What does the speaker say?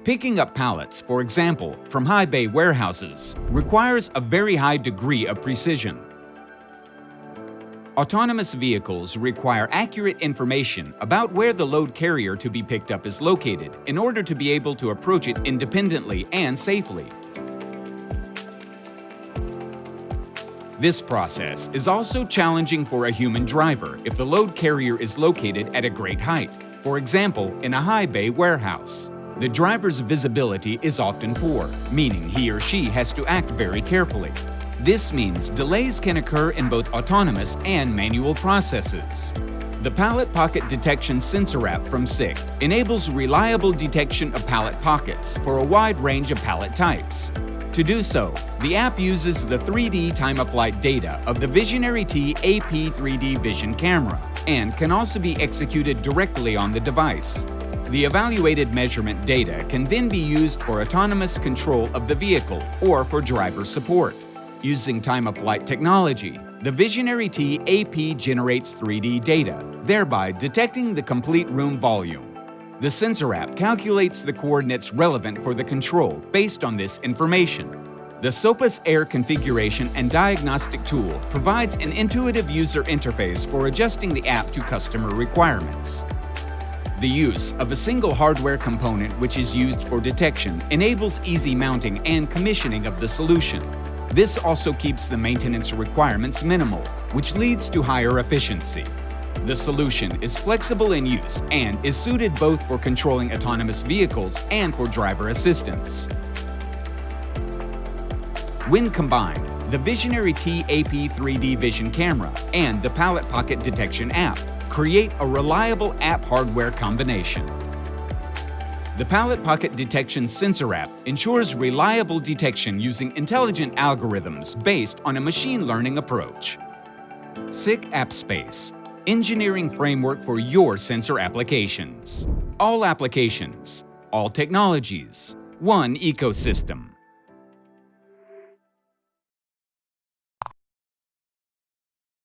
Picking up pallets, for example, from high bay warehouses, requires a very high degree of precision. Autonomous vehicles require accurate information about where the load carrier to be picked up is located in order to be able to approach it independently and safely. This process is also challenging for a human driver if the load carrier is located at a great height, for example, in a high bay warehouse. The driver's visibility is often poor, meaning he or she has to act very carefully. This means delays can occur in both autonomous and manual processes. The Pallet Pocket Detection SensorApp from SICK enables reliable detection of pallet pockets for a wide range of pallet types. To do so, the app uses the 3D time-of-flight data of the Visionary T AP 3D vision camera and can also be executed directly on the device. The evaluated measurement data can then be used for autonomous control of the vehicle or for driver support. Using time-of-flight technology, the Visionary T AP generates 3D data, thereby detecting the complete room volume. The SensorApp calculates the coordinates relevant for the control based on this information. The SOPAS Air configuration and diagnostic tool provides an intuitive user interface for adjusting the app to customer requirements. The use of a single hardware component which is used for detection enables easy mounting and commissioning of the solution. This also keeps the maintenance requirements minimal, which leads to higher efficiency. The solution is flexible in use and is suited both for controlling autonomous vehicles and for driver assistance. When combined, the Visionary T AP 3D vision camera and the Pallet Pocket Detection app create a reliable app hardware combination. The Pallet Pocket Detection SensorApp ensures reliable detection using intelligent algorithms based on a machine learning approach. SICK AppSpace, engineering framework for your sensor applications. All applications, all technologies, one ecosystem.